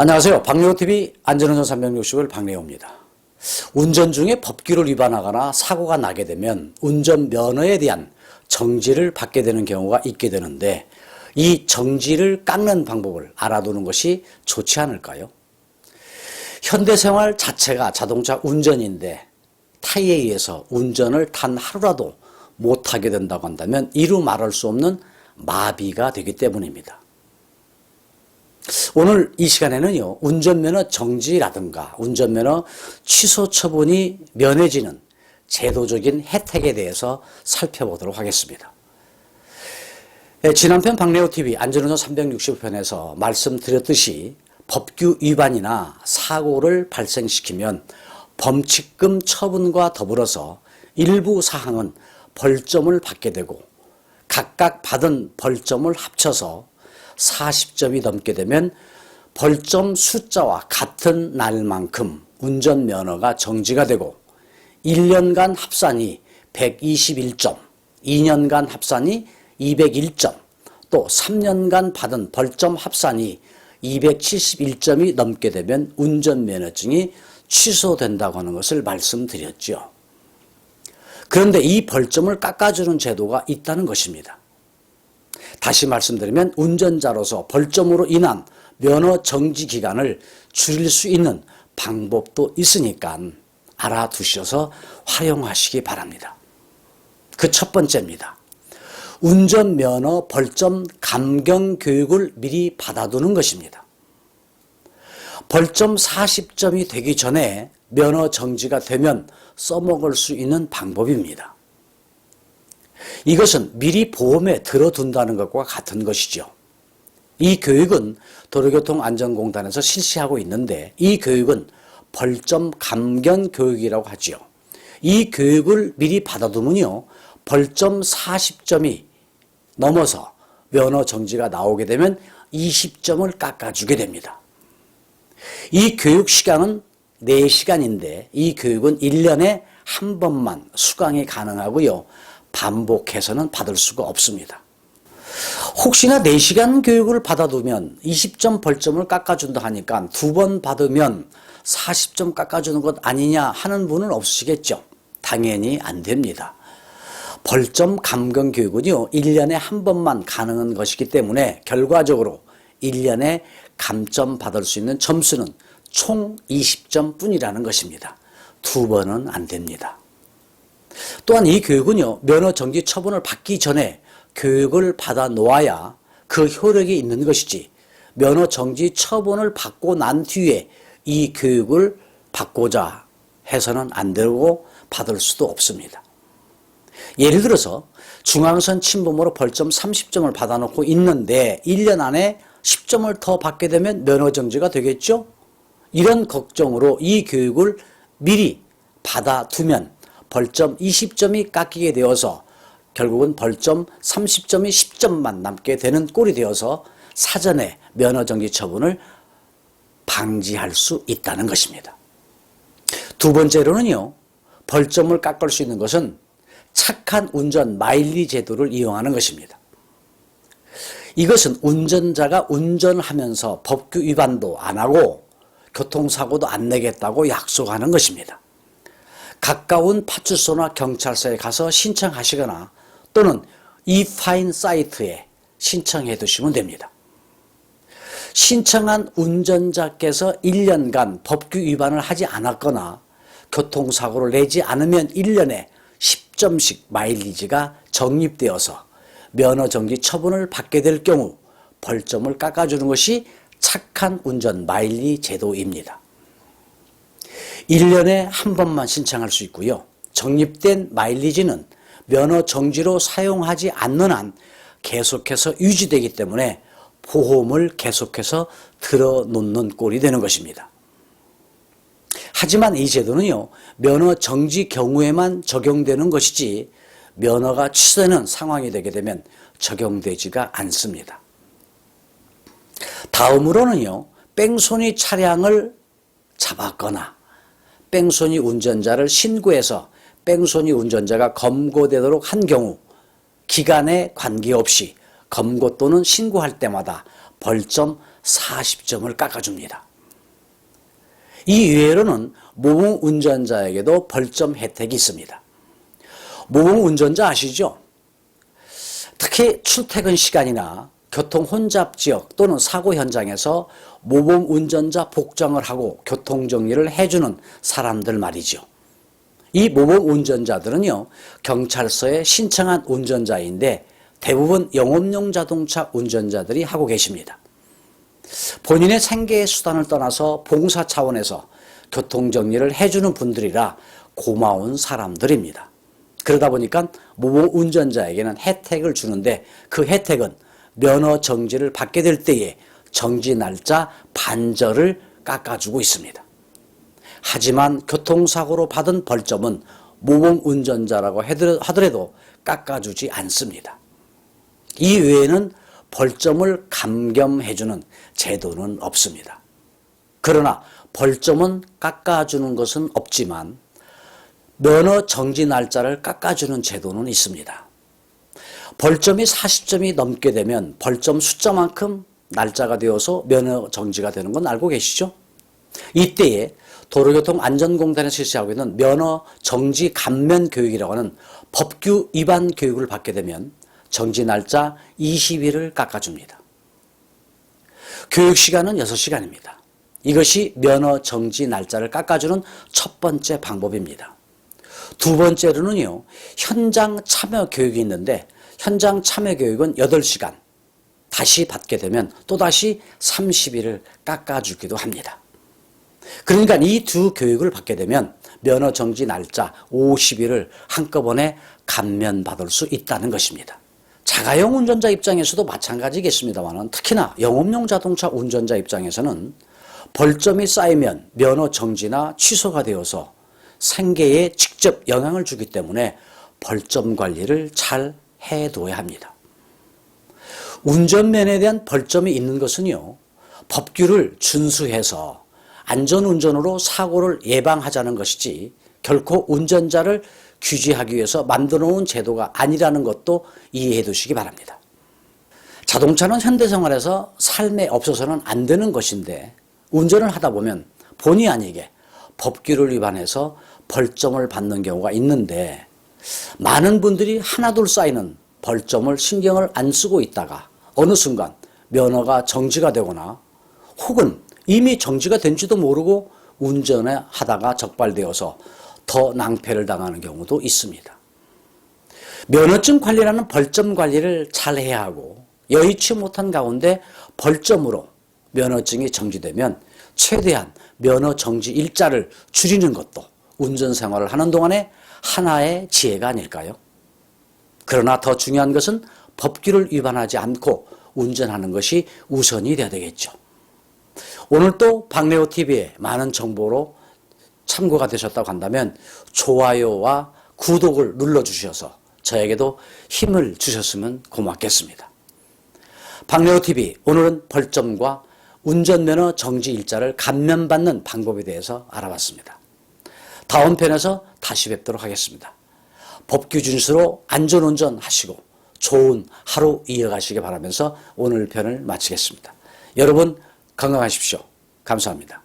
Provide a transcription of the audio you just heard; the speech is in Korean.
안녕하세요. 박래호TV 안전운전 360을 박래호입니다. 운전 중에 법규를 위반하거나 사고가 나게 되면 운전면허에 대한 정지를 받게 되는 경우가 있게 되는데 이 정지를 깎는 방법을 알아두는 것이 좋지 않을까요? 현대생활 자체가 자동차 운전인데 타이에 의해서 운전을 단 하루라도 못하게 된다고 한다면 이루 말할 수 없는 마비가 되기 때문입니다. 오늘 이 시간에는요, 운전면허 정지라든가 운전면허 취소 처분이 면해지는 제도적인 혜택에 대해서 살펴보도록 하겠습니다. 지난편 박래호TV 안전운전 365편에서 말씀드렸듯이 법규 위반이나 사고를 발생시키면 범칙금 처분과 더불어서 일부 사항은 벌점을 받게 되고 각각 받은 벌점을 합쳐서 40점이 넘게 되면 벌점 숫자와 같은 날만큼 운전면허가 정지가 되고 1년간 합산이 121점, 2년간 합산이 201점, 또 3년간 받은 벌점 합산이 271점이 넘게 되면 운전면허증이 취소된다고 하는 것을 말씀드렸죠. 그런데 이 벌점을 깎아주는 제도가 있다는 것입니다. 다시 말씀드리면 운전자로서 벌점으로 인한 면허 정지 기간을 줄일 수 있는 방법도 있으니까 알아두셔서 활용하시기 바랍니다. 그 첫 번째입니다. 운전면허 벌점 감경 교육을 미리 받아두는 것입니다. 벌점 40점이 되기 전에 면허 정지가 되면 써먹을 수 있는 방법입니다. 이것은 미리 보험에 들어둔다는 것과 같은 것이죠. 이 교육은 도로교통안전공단에서 실시하고 있는데 이 교육은 벌점 감경 교육이라고 하지요. 이 교육을 미리 받아두면요, 벌점 40점이 넘어서 면허 정지가 나오게 되면 20점을 깎아주게 됩니다. 이 교육 시간은 4시간인데 이 교육은 1년에 한 번만 수강이 가능하고요. 반복해서는 받을 수가 없습니다. 혹시나 4시간 교육을 받아두면 20점 벌점을 깎아준다 하니까 2번 받으면 40점 깎아주는 것 아니냐 하는 분은 없으시겠죠? 당연히 안 됩니다. 벌점 감경 교육은요, 1년에 한 번만 가능한 것이기 때문에 결과적으로 1년에 감점 받을 수 있는 점수는 총 20점 뿐이라는 것입니다. 2번은 안 됩니다. 또한 이 교육은요, 면허 정지 처분을 받기 전에 교육을 받아 놓아야 그 효력이 있는 것이지 면허 정지 처분을 받고 난 뒤에 이 교육을 받고자 해서는 안 되고 받을 수도 없습니다. 예를 들어서 중앙선 침범으로 벌점 30점을 받아놓고 있는데 1년 안에 10점을 더 받게 되면 면허 정지가 되겠죠? 이런 걱정으로 이 교육을 미리 받아두면 벌점 20점이 깎이게 되어서 결국은 벌점 30점이 10점만 남게 되는 꼴이 되어서 사전에 면허정지 처분을 방지할 수 있다는 것입니다. 두 번째로는요, 벌점을 깎을 수 있는 것은 착한 운전 마일리 제도를 이용하는 것입니다. 이것은 운전자가 운전하면서 법규 위반도 안 하고 교통사고도 안 내겠다고 약속하는 것입니다. 가까운 파출소나 경찰서에 가서 신청하시거나 또는 이파인 사이트에 신청해 두시면 됩니다. 신청한 운전자께서 1년간 법규 위반을 하지 않았거나 교통사고를 내지 않으면 1년에 10점씩 마일리지가 적립되어서 면허정지 처분을 받게 될 경우 벌점을 깎아주는 것이 착한 운전 마일리 제도입니다. 1년에 한 번만 신청할 수 있고요. 적립된 마일리지는 면허 정지로 사용하지 않는 한 계속해서 유지되기 때문에 보험을 계속해서 들어놓는 꼴이 되는 것입니다. 하지만 이 제도는요, 면허 정지 경우에만 적용되는 것이지 면허가 취소되는 상황이 되게 되면 적용되지가 않습니다. 다음으로는요, 뺑소니 차량을 잡았거나 뺑소니 운전자를 신고해서 뺑소니 운전자가 검거되도록 한 경우 기간에 관계없이 검거 또는 신고할 때마다 벌점 40점을 깎아줍니다. 이 이외로는 모범 운전자에게도 벌점 혜택이 있습니다. 모범 운전자 아시죠? 특히 출퇴근 시간이나 교통 혼잡 지역 또는 사고 현장에서 모범 운전자 복장을 하고 교통정리를 해주는 사람들 말이죠. 이 모범 운전자들은요, 경찰서에 신청한 운전자인데 대부분 영업용 자동차 운전자들이 하고 계십니다. 본인의 생계의 수단을 떠나서 봉사 차원에서 교통정리를 해주는 분들이라 고마운 사람들입니다. 그러다 보니까 모범 운전자에게는 혜택을 주는데 그 혜택은 면허 정지를 받게 될 때에 정지 날짜 반절을 깎아주고 있습니다. 하지만 교통사고로 받은 벌점은 모범 운전자라고 하더라도 깎아주지 않습니다. 이 외에는 벌점을 감겸해주는 제도는 없습니다. 그러나 벌점은 깎아주는 것은 없지만 면허 정지 날짜를 깎아주는 제도는 있습니다. 벌점이 40점이 넘게 되면 벌점 숫자만큼 날짜가 되어서 면허 정지가 되는 건 알고 계시죠? 이때에 도로교통안전공단에서 실시하고 있는 면허 정지 감면 교육이라고 하는 법규 위반 교육을 받게 되면 정지 날짜 20일을 깎아줍니다. 교육 시간은 6시간입니다. 이것이 면허 정지 날짜를 깎아주는 첫 번째 방법입니다. 두 번째로는요, 현장 참여 교육이 있는데 현장 참여 교육은 8시간 다시 받게 되면 또다시 30일을 깎아주기도 합니다. 그러니까 이 두 교육을 받게 되면 면허 정지 날짜 50일을 한꺼번에 감면받을 수 있다는 것입니다. 자가용 운전자 입장에서도 마찬가지겠습니다만 특히나 영업용 자동차 운전자 입장에서는 벌점이 쌓이면 면허 정지나 취소가 되어서 생계에 직접 영향을 주기 때문에 벌점 관리를 잘 해둬야 합니다. 운전면에 대한 벌점이 있는 것은요, 법규를 준수해서 안전운전으로 사고를 예방하자는 것이지 결코 운전자를 규제하기 위해서 만들어 놓은 제도가 아니라는 것도 이해해 두시기 바랍니다. 자동차는 현대생활에서 삶에 없어서는 안 되는 것인데 운전을 하다 보면 본의 아니게 법규를 위반해서 벌점을 받는 경우가 있는데 많은 분들이 하나둘 쌓이는 벌점을 신경을 안 쓰고 있다가 어느 순간 면허가 정지가 되거나 혹은 이미 정지가 된지도 모르고 운전을 하다가 적발되어서 더 낭패를 당하는 경우도 있습니다. 면허증 관리라는 벌점 관리를 잘 해야 하고 여의치 못한 가운데 벌점으로 면허증이 정지되면 최대한 면허 정지 일자를 줄이는 것도 운전 생활을 하는 동안에 하나의 지혜가 아닐까요? 그러나 더 중요한 것은 법규를 위반하지 않고 운전하는 것이 우선이 되어야 되겠죠. 오늘 또 박래호TV에 많은 정보로 참고가 되셨다고 한다면 좋아요와 구독을 눌러주셔서 저에게도 힘을 주셨으면 고맙겠습니다. 박래호TV 오늘은 벌점과 운전면허 정지 일자를 감면받는 방법에 대해서 알아봤습니다. 다음 편에서 다시 뵙도록 하겠습니다. 법규 준수로 안전운전 하시고 좋은 하루 이어가시기 바라면서 오늘 편을 마치겠습니다. 여러분 건강하십시오. 감사합니다.